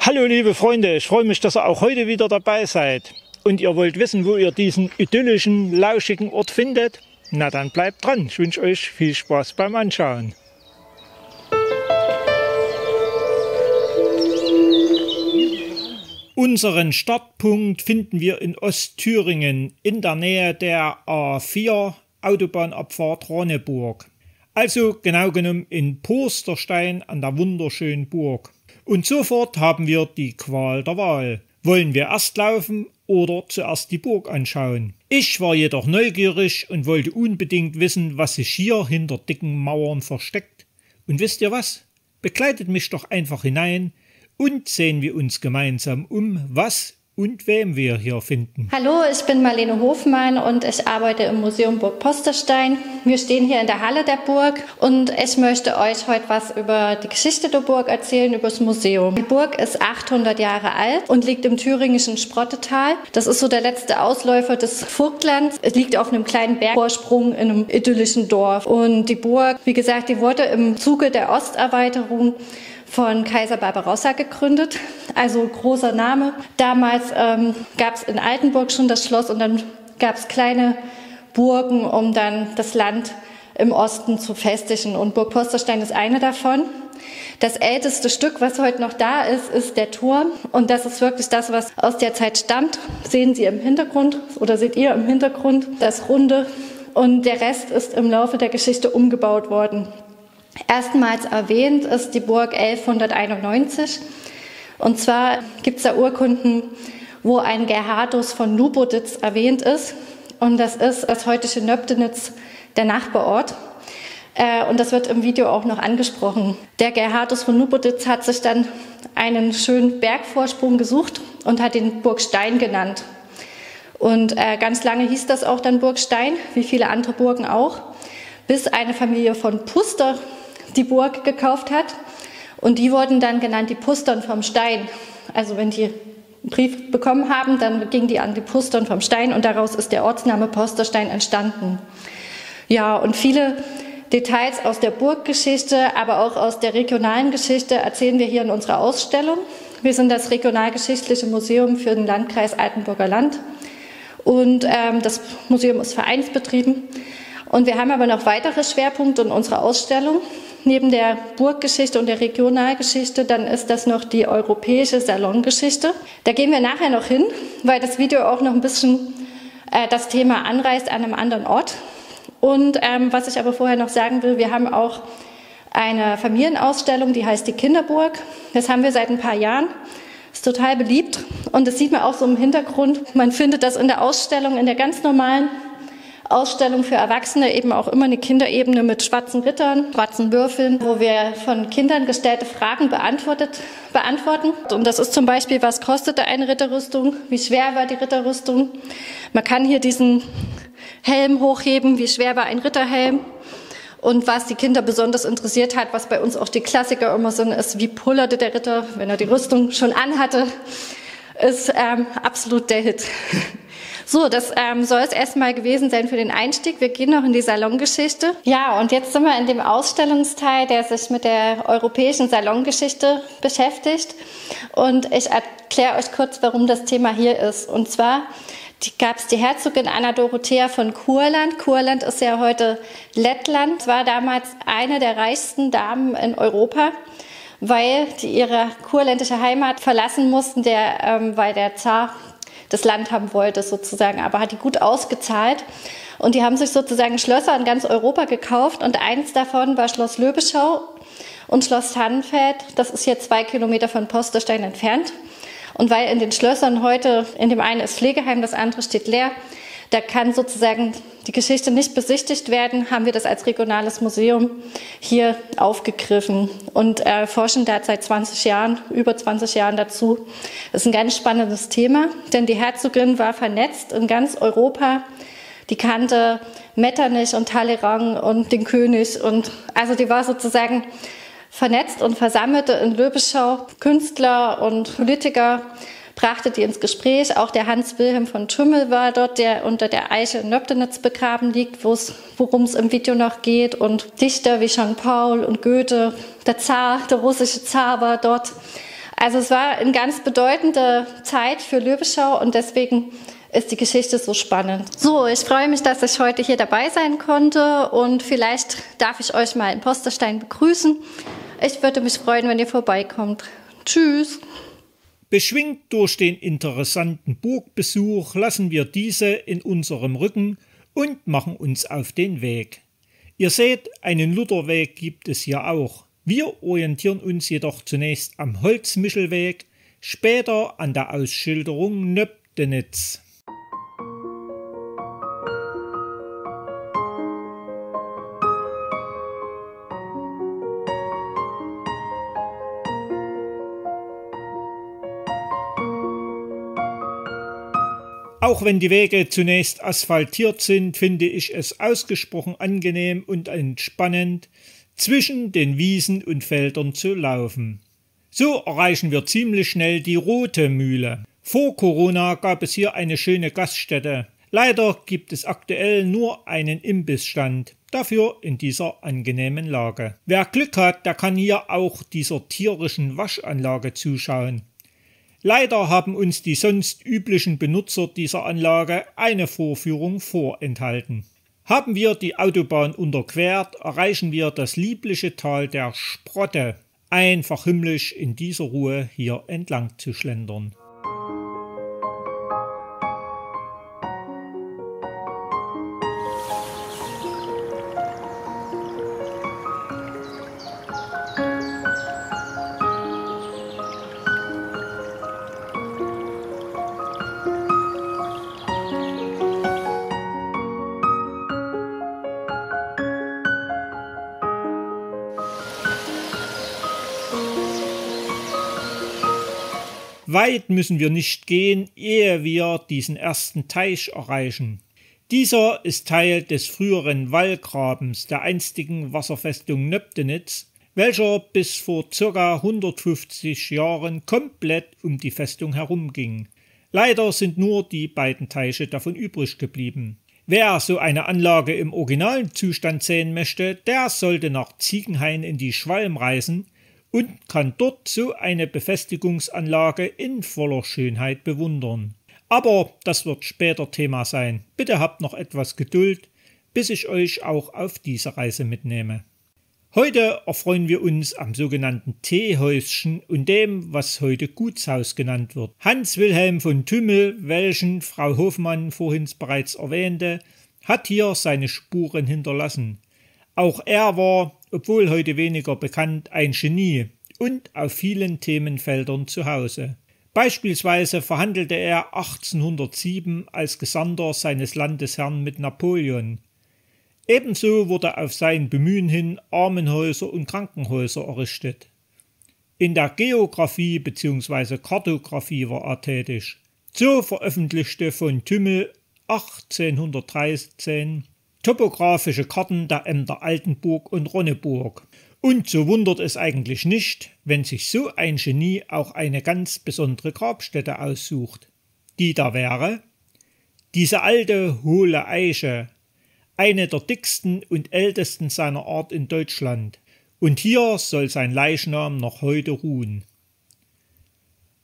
Hallo liebe Freunde, ich freue mich, dass ihr auch heute wieder dabei seid. Und ihr wollt wissen, wo ihr diesen idyllischen, lauschigen Ort findet? Na dann bleibt dran, ich wünsche euch viel Spaß beim Anschauen. Unseren Startpunkt finden wir in Ostthüringen in der Nähe der A4 Autobahnabfahrt Raneburg. Also genau genommen in Posterstein an der wunderschönen Burg. Und sofort haben wir die Qual der Wahl. Wollen wir erst laufen oder zuerst die Burg anschauen? Ich war jedoch neugierig und wollte unbedingt wissen, was sich hier hinter dicken Mauern versteckt. Und wisst ihr was? Begleitet mich doch einfach hinein und sehen wir uns gemeinsam um, was und wem wir hier finden. Hallo, ich bin Marlene Hofmann und ich arbeite im Museum Burg Posterstein. Wir stehen hier in der Halle der Burg und ich möchte euch heute was über die Geschichte der Burg erzählen, über das Museum. Die Burg ist 800 Jahre alt und liegt im thüringischen Sprottetal. Das ist so der letzte Ausläufer des Vogtlands. Es liegt auf einem kleinen Bergvorsprung in einem idyllischen Dorf. Und die Burg, wie gesagt, die wurde im Zuge der Osterweiterung von Kaiser Barbarossa gegründet, also großer Name. Damals gab es in Altenburg schon das Schloss und dann gab es kleine Burgen, um dann das Land im Osten zu festigen. Und Burg Posterstein ist eine davon. Das älteste Stück, was heute noch da ist, ist der Turm. Und das ist wirklich das, was aus der Zeit stammt. Sehen Sie im Hintergrund oder seht ihr im Hintergrund das Runde. Und der Rest ist im Laufe der Geschichte umgebaut worden. Erstmals erwähnt ist die Burg 1191. Und zwar gibt es da Urkunden, wo ein Gerhardus von Luboditz erwähnt ist. Und das ist das heutige Nöbdenitz, der Nachbarort. Und das wird im Video auch noch angesprochen. Der Gerhardus von Luboditz hat sich dann einen schönen Bergvorsprung gesucht und hat den Burgstein genannt. Und ganz lange hieß das auch dann Burgstein, wie viele andere Burgen auch, bis eine Familie von Puster die Burg gekauft hat. Und die wurden dann genannt die Pustern vom Stein. Also wenn die einen Brief bekommen haben, dann gingen die an die Pustern vom Stein und daraus ist der Ortsname Posterstein entstanden. Ja, und viele Details aus der Burggeschichte, aber auch aus der regionalen Geschichte erzählen wir hier in unserer Ausstellung. Wir sind das Regionalgeschichtliche Museum für den Landkreis Altenburger Land und das Museum ist vereinsbetrieben. Und wir haben aber noch weitere Schwerpunkte in unserer Ausstellung. Neben der Burggeschichte und der Regionalgeschichte, dann ist das noch die europäische Salongeschichte. Da gehen wir nachher noch hin, weil das Video auch noch ein bisschen das Thema anreißt an einem anderen Ort. Und was ich aber vorher noch sagen will, wir haben auch eine Familienausstellung, die heißt die Kinderburg. Das haben wir seit ein paar Jahren. Ist total beliebt und das sieht man auch so im Hintergrund. Man findet das in der Ausstellung, in der ganz normalen Ausstellung für Erwachsene, eben auch immer eine Kinderebene mit schwarzen Rittern, schwarzen Würfeln, wo wir von Kindern gestellte Fragen beantworten. Und das ist zum Beispiel, was kostete eine Ritterrüstung? Wie schwer war die Ritterrüstung? Man kann hier diesen Helm hochheben, wie schwer war ein Ritterhelm? Und was die Kinder besonders interessiert hat, was bei uns auch die Klassiker immer sind, ist, wie pullerte der Ritter, wenn er die Rüstung schon anhatte, ist absolut der Hit. So, das soll es erstmal gewesen sein für den Einstieg. Wir gehen noch in die Salongeschichte. Ja, und jetzt sind wir in dem Ausstellungsteil, der sich mit der europäischen Salongeschichte beschäftigt. Und ich erkläre euch kurz, warum das Thema hier ist. Und zwar gab es die Herzogin Anna Dorothea von Kurland. Kurland ist ja heute Lettland. War damals eine der reichsten Damen in Europa, weil die ihre kurländische Heimat verlassen mussten, weil der Zar das Land haben wollte sozusagen, aber hat die gut ausgezahlt. Und die haben sich sozusagen Schlösser in ganz Europa gekauft und eins davon war Schloss Löbeschau und Schloss Tannenfeld. Das ist hier 2 Kilometer von Posterstein entfernt. Und weil in den Schlössern heute, in dem einen ist Pflegeheim, das andere steht leer, da kann sozusagen die Geschichte nicht besichtigt werden, haben wir das als regionales Museum hier aufgegriffen und forschen da seit 20 Jahren, über 20 Jahren dazu. Das ist ein ganz spannendes Thema, denn die Herzogin war vernetzt in ganz Europa. Die kannte Metternich und Talleyrand und den König und also die war sozusagen vernetzt und versammelte in Löbeschau Künstler und Politiker, brachte die ins Gespräch. Auch der Hans Wilhelm von Tümmel war dort, der unter der Eiche in Nöbdenitz begraben liegt, worum es im Video noch geht. Und Dichter wie Jean Paul und Goethe, der Zar, der russische Zar war dort. Also es war eine ganz bedeutende Zeit für Löweschau und deswegen ist die Geschichte so spannend. So, ich freue mich, dass ich heute hier dabei sein konnte und vielleicht darf ich euch mal in Posterstein begrüßen. Ich würde mich freuen, wenn ihr vorbeikommt. Tschüss! Beschwingt durch den interessanten Burgbesuch lassen wir diese in unserem Rücken und machen uns auf den Weg. Ihr seht, einen Lutherweg gibt es hier auch. Wir orientieren uns jedoch zunächst am Holzmischelweg, später an der Ausschilderung Nöbdenitz. Auch wenn die Wege zunächst asphaltiert sind, finde ich es ausgesprochen angenehm und entspannend, zwischen den Wiesen und Feldern zu laufen. So erreichen wir ziemlich schnell die Rote Mühle. Vor Corona gab es hier eine schöne Gaststätte. Leider gibt es aktuell nur einen Imbissstand, dafür in dieser angenehmen Lage. Wer Glück hat, der kann hier auch dieser tierischen Waschanlage zuschauen. Leider haben uns die sonst üblichen Benutzer dieser Anlage eine Vorführung vorenthalten. Haben wir die Autobahn unterquert, erreichen wir das liebliche Tal der Sprotte. Einfach himmlisch in dieser Ruhe hier entlang zu schlendern. Weit müssen wir nicht gehen, ehe wir diesen ersten Teich erreichen. Dieser ist Teil des früheren Wallgrabens der einstigen Wasserfestung Nöbdenitz, welcher bis vor ca. 150 Jahren komplett um die Festung herumging. Leider sind nur die beiden Teiche davon übrig geblieben. Wer so eine Anlage im originalen Zustand sehen möchte, der sollte nach Ziegenhain in die Schwalm reisen und kann dort so eine Befestigungsanlage in voller Schönheit bewundern. Aber das wird später Thema sein. Bitte habt noch etwas Geduld, bis ich euch auch auf diese Reise mitnehme. Heute erfreuen wir uns am sogenannten Teehäuschen und dem, was heute Gutshaus genannt wird. Hans Wilhelm von Thümmel, welchen Frau Hofmann vorhin bereits erwähnte, hat hier seine Spuren hinterlassen. Auch er war, obwohl heute weniger bekannt, ein Genie und auf vielen Themenfeldern zu Hause. Beispielsweise verhandelte er 1807 als Gesandter seines Landesherrn mit Napoleon. Ebenso wurde auf sein Bemühen hin Armenhäuser und Krankenhäuser errichtet. In der Geographie bzw. Kartographie war er tätig. So veröffentlichte von Thümmel 1813 topografische Karten der Ämter Altenburg und Ronneburg. Und so wundert es eigentlich nicht, wenn sich so ein Genie auch eine ganz besondere Grabstätte aussucht. Die da wäre diese alte, hohle Eiche, eine der dicksten und ältesten seiner Art in Deutschland. Und hier soll sein Leichnam noch heute ruhen.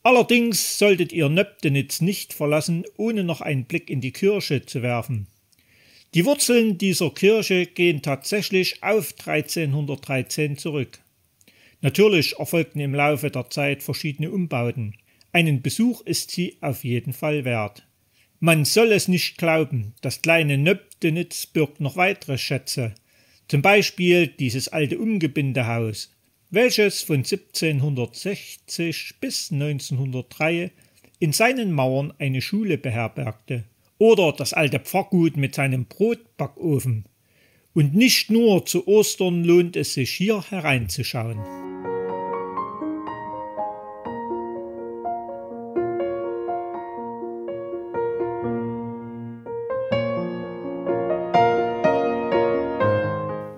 Allerdings solltet ihr Nöbdenitz nicht verlassen, ohne noch einen Blick in die Kirche zu werfen. Die Wurzeln dieser Kirche gehen tatsächlich auf 1313 zurück. Natürlich erfolgten im Laufe der Zeit verschiedene Umbauten. Einen Besuch ist sie auf jeden Fall wert. Man soll es nicht glauben, das kleine Nöbdenitz birgt noch weitere Schätze. Zum Beispiel dieses alte Umgebindehaus, welches von 1760 bis 1903 in seinen Mauern eine Schule beherbergte. Oder das alte Pfarrgut mit seinem Brotbackofen. Und nicht nur zu Ostern lohnt es sich hier hereinzuschauen.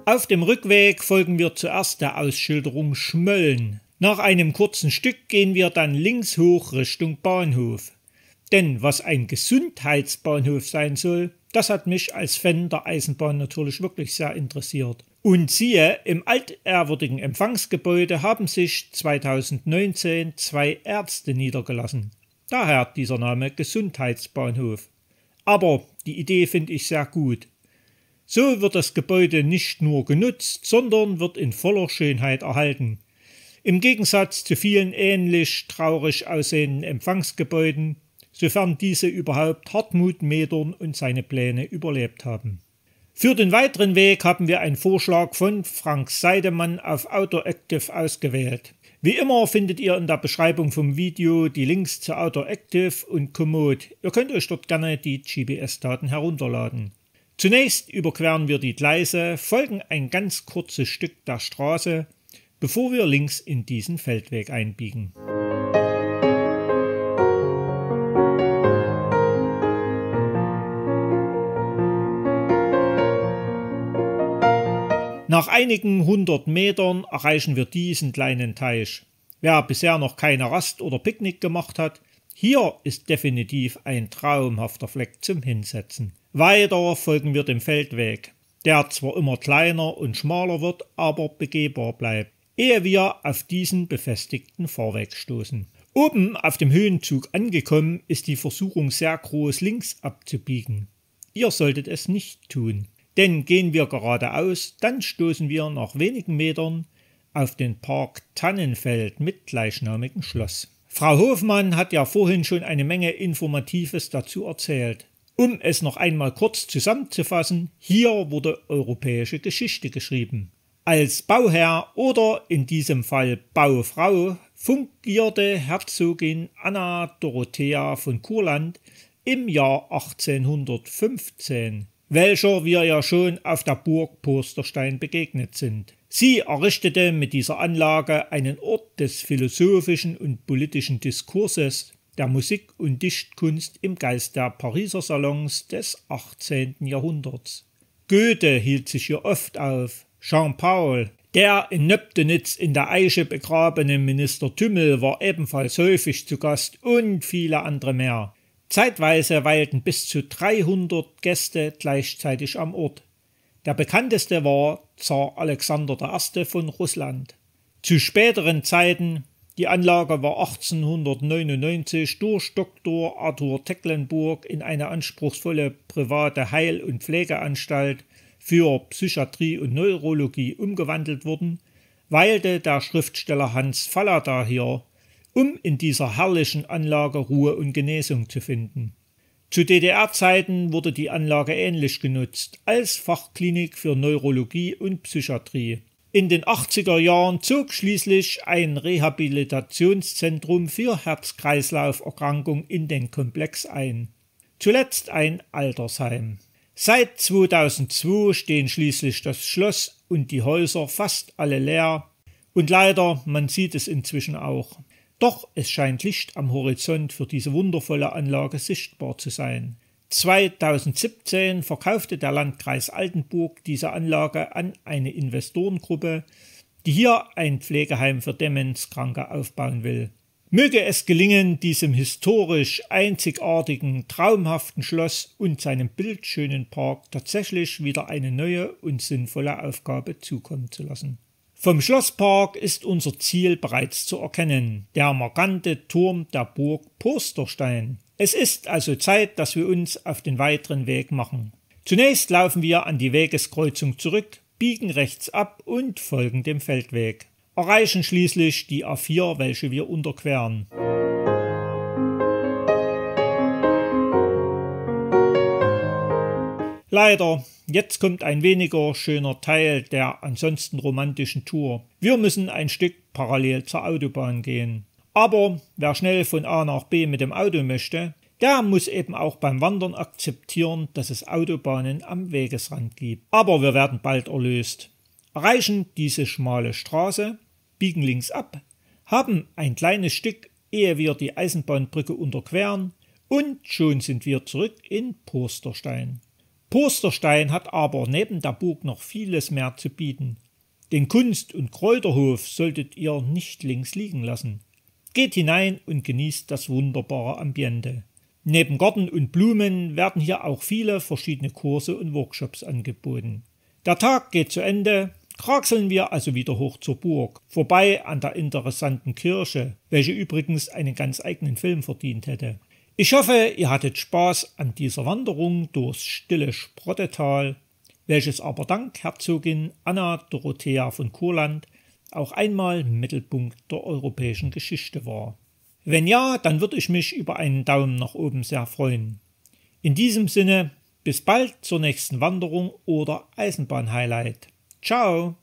Auf dem Rückweg folgen wir zuerst der Ausschilderung Schmölln. Nach einem kurzen Stück gehen wir dann links hoch Richtung Bahnhof. Denn was ein Gesundheitsbahnhof sein soll, das hat mich als Fan der Eisenbahn natürlich wirklich sehr interessiert. Und siehe, im altehrwürdigen Empfangsgebäude haben sich 2019 2 Ärzte niedergelassen. Daher dieser Name Gesundheitsbahnhof. Aber die Idee finde ich sehr gut. So wird das Gebäude nicht nur genutzt, sondern wird in voller Schönheit erhalten. Im Gegensatz zu vielen ähnlich traurig aussehenden Empfangsgebäuden, sofern diese überhaupt Hartmut Medorn und seine Pläne überlebt haben. Für den weiteren Weg haben wir einen Vorschlag von Frank Seidemann auf Outdoor Active ausgewählt. Wie immer findet ihr in der Beschreibung vom Video die Links zu Outdoor Active und Komoot. Ihr könnt euch dort gerne die GPS-Daten herunterladen. Zunächst überqueren wir die Gleise, folgen ein ganz kurzes Stück der Straße, bevor wir links in diesen Feldweg einbiegen. Nach einigen 100 Metern erreichen wir diesen kleinen Teich. Wer bisher noch keine Rast oder Picknick gemacht hat, hier ist definitiv ein traumhafter Fleck zum Hinsetzen. Weiter folgen wir dem Feldweg, der zwar immer kleiner und schmaler wird, aber begehbar bleibt, ehe wir auf diesen befestigten Fahrweg stoßen. Oben auf dem Höhenzug angekommen, ist die Versuchung sehr groß, links abzubiegen. Ihr solltet es nicht tun. Denn gehen wir geradeaus, dann stoßen wir nach wenigen Metern auf den Park Tannenfeld mit gleichnamigem Schloss. Frau Hofmann hat ja vorhin schon eine Menge Informatives dazu erzählt. Um es noch einmal kurz zusammenzufassen, hier wurde europäische Geschichte geschrieben. Als Bauherr oder in diesem Fall Baufrau fungierte Herzogin Anna Dorothea von Kurland im Jahr 1815. Welcher wir ja schon auf der Burg Posterstein begegnet sind. Sie errichtete mit dieser Anlage einen Ort des philosophischen und politischen Diskurses, der Musik und Dichtkunst im Geist der Pariser Salons des 18. Jahrhunderts. Goethe hielt sich hier oft auf, Jean-Paul, der in Nöbdenitz in der Eiche begrabene Minister Tümmel war ebenfalls häufig zu Gast und viele andere mehr. Zeitweise weilten bis zu 300 Gäste gleichzeitig am Ort. Der bekannteste war Zar Alexander I. von Russland. Zu späteren Zeiten, die Anlage war 1899 durch Dr. Arthur Tecklenburg in eine anspruchsvolle private Heil- und Pflegeanstalt für Psychiatrie und Neurologie umgewandelt worden, weilte der Schriftsteller Hans Fallada hier, um in dieser herrlichen Anlage Ruhe und Genesung zu finden. Zu DDR-Zeiten wurde die Anlage ähnlich genutzt, als Fachklinik für Neurologie und Psychiatrie. In den 80er Jahren zog schließlich ein Rehabilitationszentrum für Herz-Kreislauf-Erkrankungen in den Komplex ein. Zuletzt ein Altersheim. Seit 2002 stehen schließlich das Schloss und die Häuser fast alle leer und leider, man sieht es inzwischen auch. Doch es scheint Licht am Horizont für diese wundervolle Anlage sichtbar zu sein. 2017 verkaufte der Landkreis Altenburg diese Anlage an eine Investorengruppe, die hier ein Pflegeheim für Demenzkranke aufbauen will. Möge es gelingen, diesem historisch einzigartigen, traumhaften Schloss und seinem bildschönen Park tatsächlich wieder eine neue und sinnvolle Aufgabe zukommen zu lassen. Vom Schlosspark ist unser Ziel bereits zu erkennen, der markante Turm der Burg Posterstein. Es ist also Zeit, dass wir uns auf den weiteren Weg machen. Zunächst laufen wir an die Wegeskreuzung zurück, biegen rechts ab und folgen dem Feldweg. Erreichen schließlich die A4, welche wir unterqueren. Leider, jetzt kommt ein weniger schöner Teil der ansonsten romantischen Tour. Wir müssen ein Stück parallel zur Autobahn gehen. Aber wer schnell von A nach B mit dem Auto möchte, der muss eben auch beim Wandern akzeptieren, dass es Autobahnen am Wegesrand gibt. Aber wir werden bald erlöst. Erreichen diese schmale Straße, biegen links ab, haben ein kleines Stück, ehe wir die Eisenbahnbrücke unterqueren, und schon sind wir zurück in Posterstein. Posterstein hat aber neben der Burg noch vieles mehr zu bieten. Den Kunst- und Kräuterhof solltet ihr nicht links liegen lassen. Geht hinein und genießt das wunderbare Ambiente. Neben Garten und Blumen werden hier auch viele verschiedene Kurse und Workshops angeboten. Der Tag geht zu Ende, kraxeln wir also wieder hoch zur Burg, vorbei an der interessanten Kirche, welche übrigens einen ganz eigenen Film verdient hätte. Ich hoffe, ihr hattet Spaß an dieser Wanderung durchs stille Sprottetal, welches aber dank Herzogin Anna Dorothea von Kurland auch einmal Mittelpunkt der europäischen Geschichte war. Wenn ja, dann würde ich mich über einen Daumen nach oben sehr freuen. In diesem Sinne, bis bald zur nächsten Wanderung oder Eisenbahn-Highlight. Ciao!